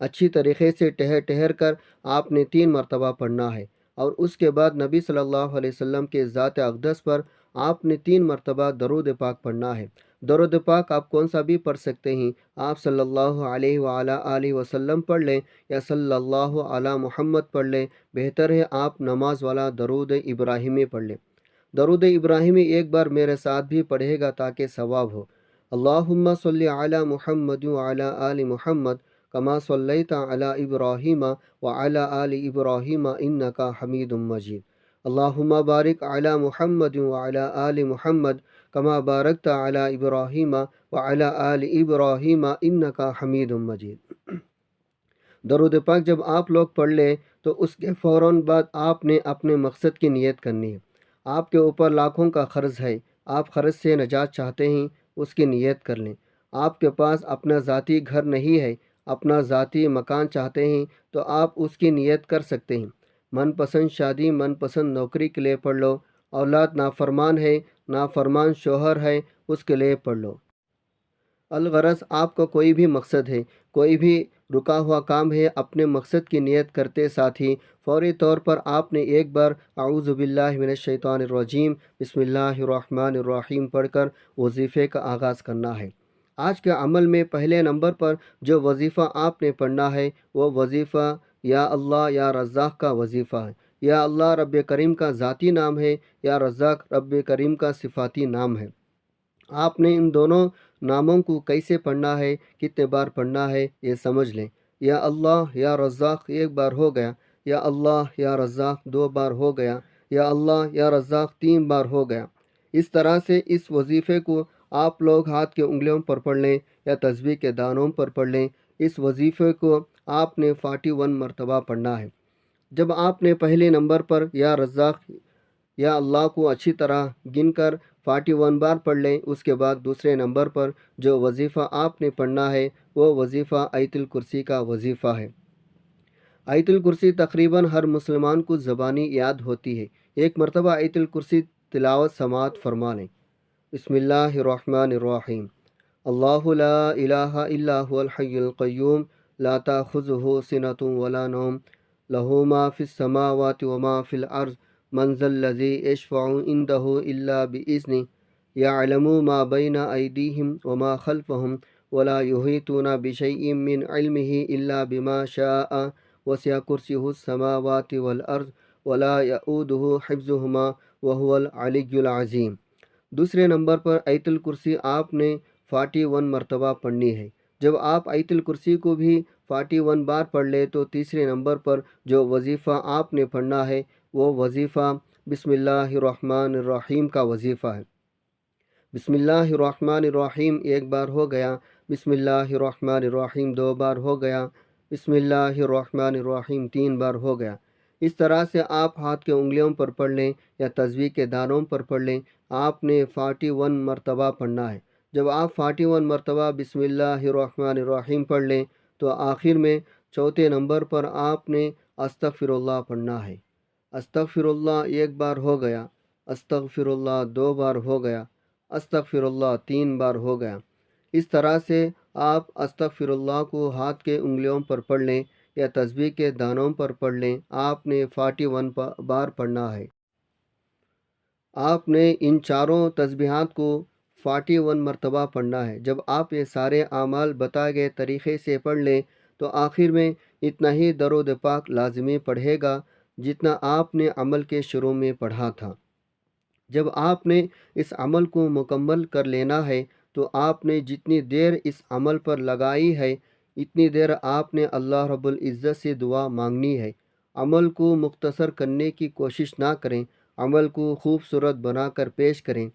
اچھی طریقے سے ٹہر ٹہر کر آپ نے 3 مرتبہ پڑھنا ہے، اور اس کے بعد نبی صلی اللہ علیہ وسلم کے ذات اقدس پر آپ نے 3 مرتبہ درود پاک پڑھنا ہے۔ درود پاک آپ کون سا بھی پڑھ سکتے ہیں، آپ صلی اللہ علیہ وآلہ آلہ وسلم پڑھ لیں یا صلی اللہ علی محمد پڑھ لیں، بہتر ہے آپ نماز والا درود ابراہیمی پڑھ لیں۔ درود ابراہیمی ایک بار میرے ساتھ بھی پڑھے گا تاکہ ثواب ہو۔ اللہم صلی علی محمد وعلی آل محمد کما صلیت علی ابراہیم وعلی آل ابراہیم انکا حمید مجید۔ اللہم بارک علی محمد وعلی آل محمد کما بارکت علی ابراہیم وعلی آل ابراہیم انکا حمید مجید۔ درود پاک جب آپ لوگ پڑھ لیں تو اس کے فوراً بعد آپ نے اپنے مقصد کی نیت کرنی ہے۔ آپ کے اوپر لاکھوں کا قرض ہے، آپ قرض سے نجات چاہتے ہیں، اس کی نیت کر لیں۔ آپ کے پاس اپنا ذاتی گھر نہیں ہے، اپنا ذاتی مکان چاہتے ہیں تو آپ اس کی نیت کر سکتے ہیں۔ من پسند شادی، من پسند نوکری کے لیے پڑھ لو۔ اولاد نافرمان ہے، نافرمان شوہر ہے، اس کے لیے پڑھ لو۔ الغرض آپ کا کوئی بھی مقصد ہے، کوئی بھی رکا ہوا کام ہے، اپنے مقصد کی نیت کرتے ساتھ ہی فوری طور پر آپ نے ایک بار اعوذ باللہ من الشیطان الرجیم بسم اللہ الرحمن الرحیم پڑھ کر وظیفے کا آغاز کرنا ہے۔ آج کے عمل میں پہلے نمبر پر جو وظیفہ آپ نے پڑھنا ہے وہ وظیفہ یا اللہ یا رزاق کا وظیفہ ہے۔ یا اللہ رب کریم کا ذاتی نام ہے، یا رزاق رب کریم کا صفاتی نام ہے۔ آپ نے ان دونوں ناموں کو کیسے پڑھنا ہے، کتنے بار پڑھنا ہے، یہ سمجھ لیں۔ یا اللہ یا رزاق ایک بار ہو گیا، یا اللہ یا رزاق 2 بار ہو گیا، یا اللہ یا رزاق 3 بار ہو گیا۔ اس طرح سے اس وظیفے کو آپ لوگ ہاتھ کے انگلیوں پر پڑھ لیں یا تسبیح کے دانوں پر پڑھ لیں۔ اس وظیفے کو آپ نے 41 مرتبہ پڑھنا ہے۔ جب آپ نے پہلے نمبر پر یا رزاق یا اللہ کو اچھی طرح گن کر 41 بار پڑھ لیں، اس کے بعد دوسرے نمبر پر جو وظیفہ آپ نے پڑھنا ہے وہ وظیفہ آیت الکرسی کا وظیفہ ہے۔ آیت الکرسی تقریباً ہر مسلمان کو زبانی یاد ہوتی ہے۔ ایک مرتبہ آیت الکرسی تلاوت سماعت فرما لیں۔ بسم اللہ الرحمن الرحیم۔ اللہ لا الہ الا هو الحی القیوم لا تأخذہ سنۃ ولا نوم لہ ما فی السماوات وما فی الارض من ذا الذی یشفع عندہ الا بإذنہ یعلم ما بین ایدیہم وما خلفہم ولا یحیطون بشیء من علمہ الا بما شاء وسع کرسیہ السماوات والارض ولا یؤودہ حفظہما وہو العلی العظیم۔ دوسرے نمبر پر آیت الکرسی آپ نے 41 مرتبہ پڑھنی ہے۔ جب آپ آیت الکرسی کو بھی 41 بار پڑھ لے تو تیسرے نمبر پر جو وظیفہ آپ نے پڑھنا ہے وہ وظیفہ بسم اللہ الرحمن الرحیم کا وظیفہ ہے۔ بسم اللہ الرحمن الرحیم ایک بار ہو گیا، بسم اللہ الرحمن الرحیم 2 بار ہو گیا، بسم اللہ الرحمن الرحیم 3 بار ہو گیا۔ اس طرح سے آپ ہاتھ کے انگلیوں پر پڑھ لیں یا تسبیح کے دانوں پر پڑھ لیں۔ آپ نے 41 مرتبہ پڑھنا ہے۔ جب آپ 41 مرتبہ بسم اللہ الرحمن الرحیم پڑھ لیں تو آخر میں چوتھے نمبر پر آپ نے استغفر اللہ پڑھنا ہے۔ استغفر اللہ 1 بار ہو گیا، استغفر اللہ 2 بار ہو گیا، استغفر اللہ 3 بار ہو گیا۔ اس طرح سے آپ استغفر اللہ کو ہاتھ کے انگلیوں پر پڑھ لیں یا تسبیح کے دانوں پر پڑھ لیں۔ آپ نے 41 بار پڑھنا ہے۔ آپ نے ان چاروں تسبیحات کو 41 مرتبہ پڑھنا ہے۔ جب آپ یہ سارے اعمال بتائے گئے طریقے سے پڑھ لیں تو آخر میں اتنا ہی درود پاک لازمی پڑھے گا جتنا آپ نے عمل کے شروع میں پڑھا تھا۔ جب آپ نے اس عمل کو مکمل کر لینا ہے تو آپ نے جتنی دیر اس عمل پر لگائی ہے اتنی دیر آپ نے اللہ رب العزت سے دعا مانگنی ہے۔ عمل کو مختصر کرنے کی کوشش نہ کریں، عمل کو خوبصورت بنا کر پیش کریں۔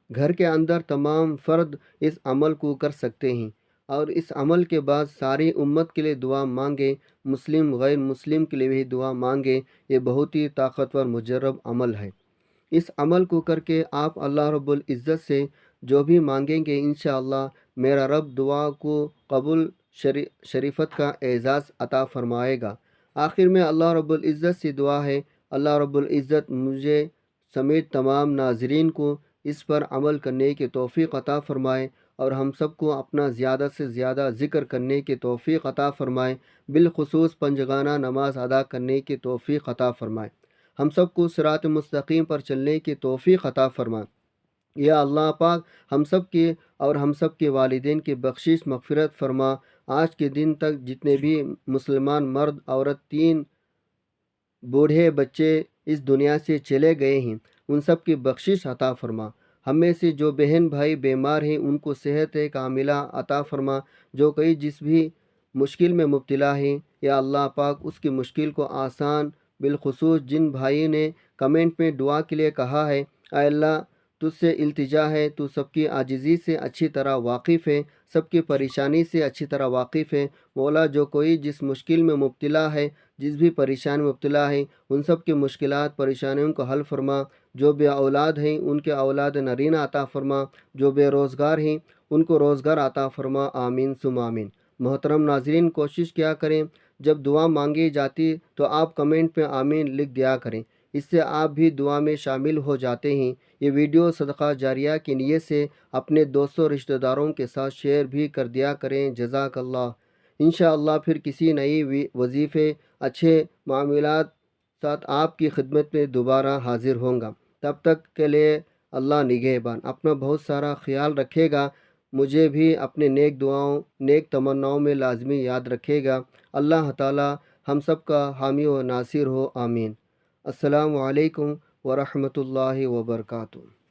گھر کے اندر تمام فرد اس عمل کو کر سکتے ہیں، اور اس عمل کے بعد ساری امت کے لیے دعا مانگیں، مسلم غیر مسلم کے لیے بھی دعا مانگیں۔ یہ بہت ہی طاقتور مجرب عمل ہے۔ اس عمل کو کر کے آپ اللہ رب العزت سے جو بھی مانگیں گے انشاءاللہ میرا رب دعا کو قبول شریفت کا اعزاز عطا فرمائے گا۔ آخر میں اللہ رب العزت سے دعا ہے، اللہ رب العزت مجھے سمیت تمام ناظرین کو اس پر عمل کرنے کی توفیق عطا فرمائے، اور ہم سب کو اپنا زیادہ سے زیادہ ذکر کرنے کی توفیق عطا فرمائے، بالخصوص پنجگانہ نماز ادا کرنے کی توفیق عطا فرمائے، ہم سب کو صراط مستقیم پر چلنے کی توفیق عطا فرمائے۔ یا اللہ پاک ہم سب کی اور ہم سب کے والدین کی بخشش مغفرت فرما۔ آج کے دن تک جتنے بھی مسلمان مرد عورت، تین بوڑھے بچے اس دنیا سے چلے گئے ہیں، ان سب کی بخشش عطا فرما۔ ہم میں سے جو بہن بھائی بیمار ہیں ان کو صحت کاملہ عطا فرما۔ جو کوئی جس بھی مشکل میں مبتلا ہے یا اللہ پاک اس کی مشکل کو آسان، بالخصوص جن بھائی نے کمنٹ میں دعا کے لیے کہا ہے، اے اللہ تجھ سے التجا ہے، تو سب کی عاجزی سے اچھی طرح واقف ہے، سب کی پریشانی سے اچھی طرح واقف ہے۔ مولا جو کوئی جس مشکل میں مبتلا ہے، جس بھی پریشانی میں مبتلا ہے، ان سب کی مشکلات پریشانیوں کو حل فرما۔ جو بے اولاد ہیں ان کے اولاد نرینہ عطا فرما، جو بے روزگار ہیں ان کو روزگار عطا فرما، آمین ثم آمین۔ محترم ناظرین، کوشش کیا کریں جب دعا مانگی جاتی تو آپ کمنٹ پہ آمین لکھ دیا کریں، اس سے آپ بھی دعا میں شامل ہو جاتے ہیں۔ یہ ویڈیو صدقہ جاریہ کی نیت سے اپنے دوستوں رشتہ داروں کے ساتھ شیئر بھی کر دیا کریں، جزاک اللہ۔ انشاءاللہ پھر کسی نئی وظیفے، اچھے معاملات ساتھ آپ کی خدمت میں دوبارہ حاضر ہوں گا۔ تب تک کے لیے اللہ نگہبان، اپنا بہت سارا خیال رکھے گا، مجھے بھی اپنے نیک دعاؤں، نیک تمناؤں میں لازمی یاد رکھے گا۔ اللہ تعالی ہم سب کا حامی و ناصر ہو، آمین۔ السلام علیکم ورحمۃ اللہ وبرکاتہ۔